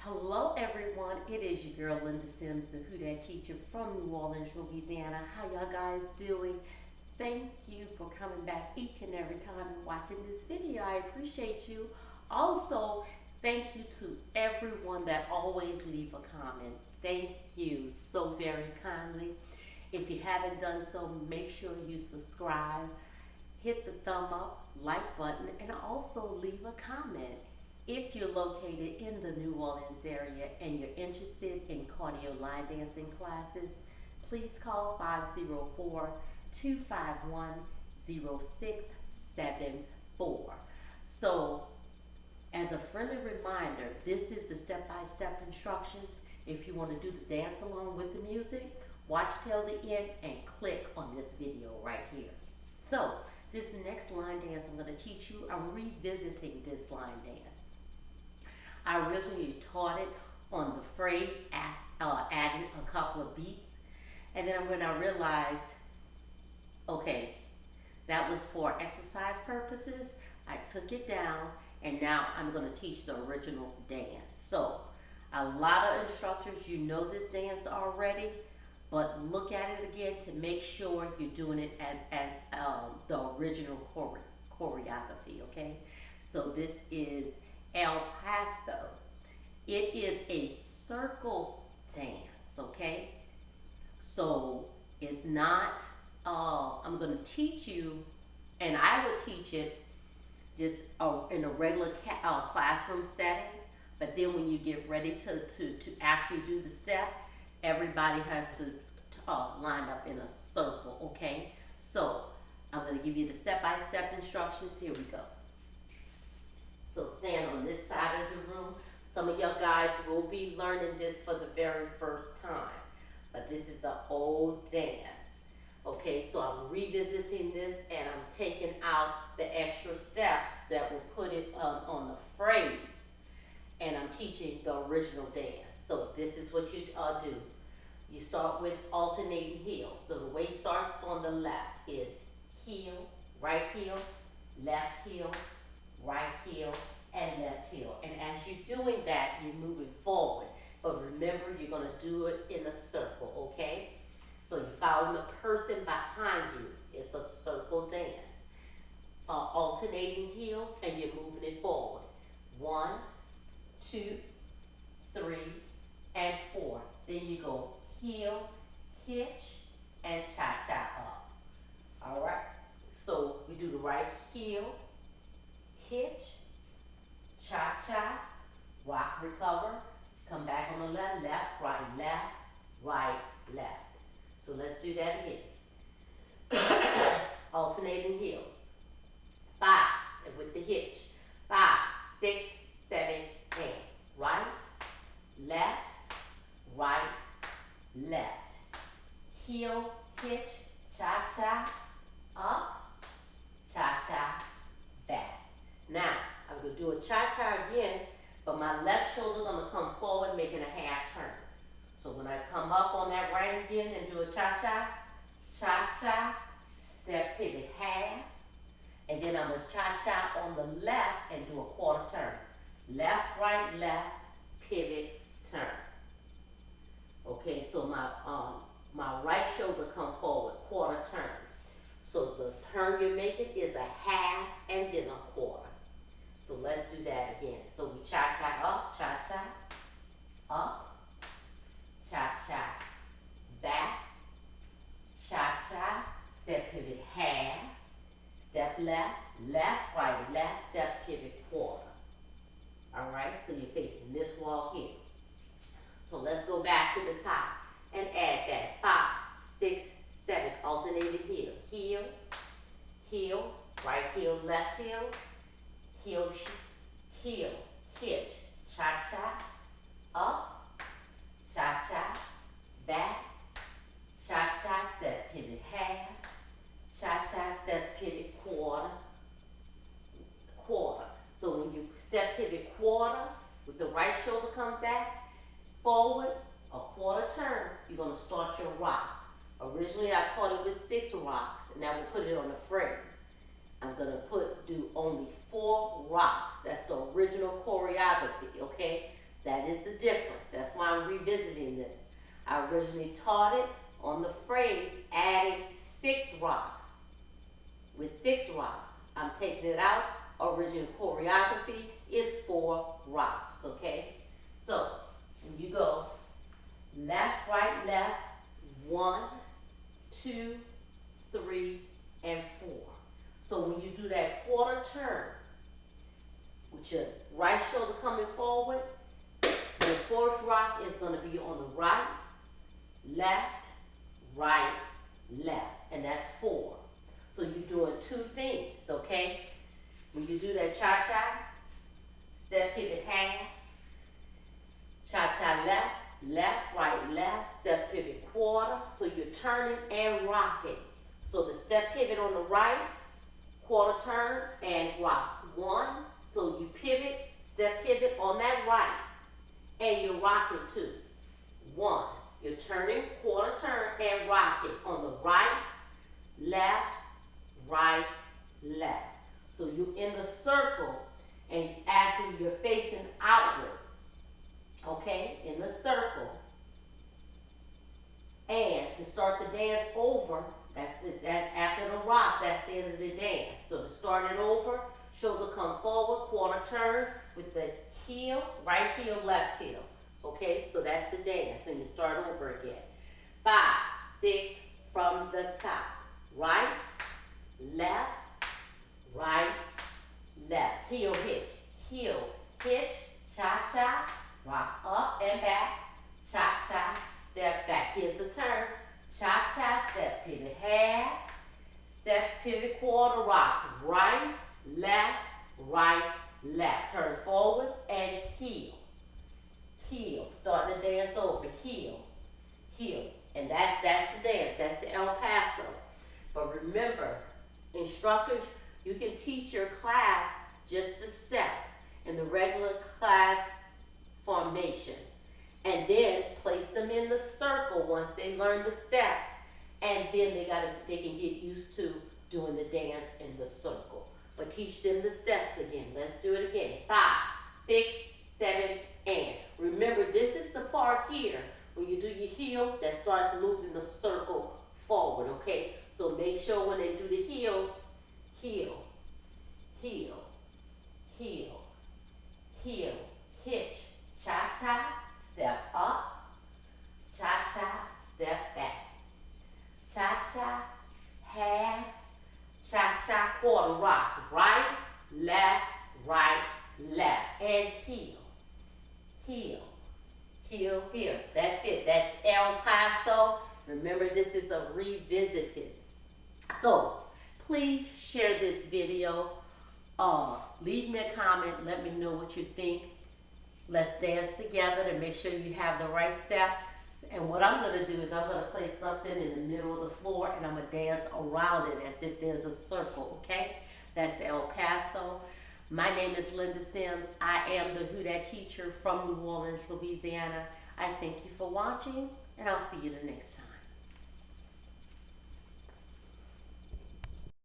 Hello everyone, it is your girl Linda Sims, the Who Dat teacher from New Orleans, Louisiana. How y'all guys doing? Thank you for coming back each and every time and watching this video. I appreciate you. Also, thank you to everyone that always leave a comment. Thank you so very kindly. If you haven't done so, make sure you subscribe, hit the thumb up, like button, and also leave a comment. If you're located in the New Orleans area and you're interested in cardio line dancing classes, please call 504-251-0674. So, as a friendly reminder, this is the step-by-step instructions. If you want to do the dance along with the music, watch till the end and click on this video right here. So, this next line dance I'm going to teach you, I'm revisiting this line dance. I originally taught it on the phrase, adding a couple of beats, and then when I realized, okay, that was for exercise purposes, I took it down, and now I'm going to teach the original dance. So, a lot of instructors, you know this dance already, but look at it again to make sure you're doing it at the original choreography, okay? So this is El Paso. It is a circle dance, okay? So it's not, I'm going to teach you, and I would teach it just in a regular classroom setting, but then when you get ready to actually do the step, everybody has to line up in a circle, okay? So I'm going to give you the step-by-step instructions. Here we go. So stand on this side of the room. Some of y'all guys will be learning this for the very first time, but this is an old dance. Okay, so I'm revisiting this and I'm taking out the extra steps that will put it on the phrase, and I'm teaching the original dance. So this is what you do. You start with alternating heels. So the way it starts on the left is heel, right heel, left heel, right heel, and left heel. And as you're doing that, you're moving forward. But remember, you're going to do it in a circle, okay? So you're following the person behind you. It's a circle dance. Alternating heels, and you're moving it forward. 1, 2, 3, and 4. Then you go heel, hitch, and cha-cha up. All right? So we do the right heel, hitch, cha-cha, rock, recover, come back on the left, left, right, left. So let's do that again. Alternating heels. 5, with the hitch. 5, 6, 7, 8. Right, left, right, left. Heel, hitch, cha-cha, up, cha-cha, back. Now, I'm going to do a cha-cha again, but my left shoulder is going to come forward, making a half turn. So when I come up on that right again and do a cha-cha, cha-cha, step, pivot, half, and then I'm going to cha-cha on the left and do a quarter turn. Left, right, left, pivot, turn. Okay, so my right shoulder come forward, quarter turn. So the turn you're making is a half and then a quarter. So let's do that again. So we cha-cha up, cha-cha, up, cha-cha, back, cha-cha, step, pivot, half, step left, left, right, left, step, pivot, quarter. All right, so you're facing this wall here. So let's go back to the top and add that 5, 6, 7, alternating heel. Heel, heel, right heel, left heel, heel, heel, hitch, cha-cha, up, cha-cha, back, cha-cha, step, pivot, half, cha-cha, step, pivot, quarter, quarter. So when you step, pivot, quarter, with the right shoulder comes back, forward, a quarter turn, you're going to start your rock. Originally, I taught it with 6 rocks, and now we put it on the phrase. I'm going to do only 4 rocks. That's the original choreography, okay? That is the difference. That's why I'm revisiting this. I originally taught it on the phrase adding 6 rocks. With 6 rocks, I'm taking it out. Original choreography is 4 rocks, okay? So, when you go left, right, left, 1, 2, 3, and 4. So when you do that quarter turn, with your right shoulder coming forward, the 4th rock is going to be on the right, left, and that's 4. So you're doing 2 things, okay? When you do that cha-cha, step, pivot, half, cha-cha left, right, step, pivot, quarter. So you're turning and rocking. So the step, pivot on the right, quarter turn, and rock. 1, so you pivot, step, pivot on that right, and you're rocking 2. 1, you're turning, quarter turn, and rocking on the right, left. So you're in the circle, and after you're facing outward, okay, in the circle. And to start the dance over, that's it. That's after the rock, that's the end of the dance. So to start it over, shoulder come forward, quarter turn with the heel, right heel, left heel. Okay, so that's the dance, and you start over again. 5, 6 from the top. Right, left, heel, hitch, cha-cha, rock up and back, cha-cha, step back. Here's the turn, cha-cha, step, pivot, half, step, pivot, quarter, rock, right, left, turn forward, and heel, starting the dance over, heel, and that's the dance, that's the El Paso. But remember, instructors, you can teach your class just a step in the regular class formation, and then place them in the circle once they learn the steps, and then they can get used to doing the dance in the circle. But teach them the steps again. Let's do it again. 5, 6, 7, and. Remember, this is the part here when you do your heels that starts moving the circle forward, okay? So make sure when they do the heels, heel, hitch, cha-cha, step up, cha-cha, step back, cha-cha, half, cha-cha, quarter, rock, right, left, and heel. That's it. That's El Paso. Remember, this is a revisited. So, please share this video. Leave me a comment. Let me know what you think. Let's dance together to make sure you have the right step. And what I'm going to do is I'm going to place something in the middle of the floor, and I'm going to dance around it as if there's a circle, okay? That's El Paso. My name is Linda Sims. I am the Who Dat teacher from New Orleans, Louisiana. I thank you for watching, and I'll see you the next time.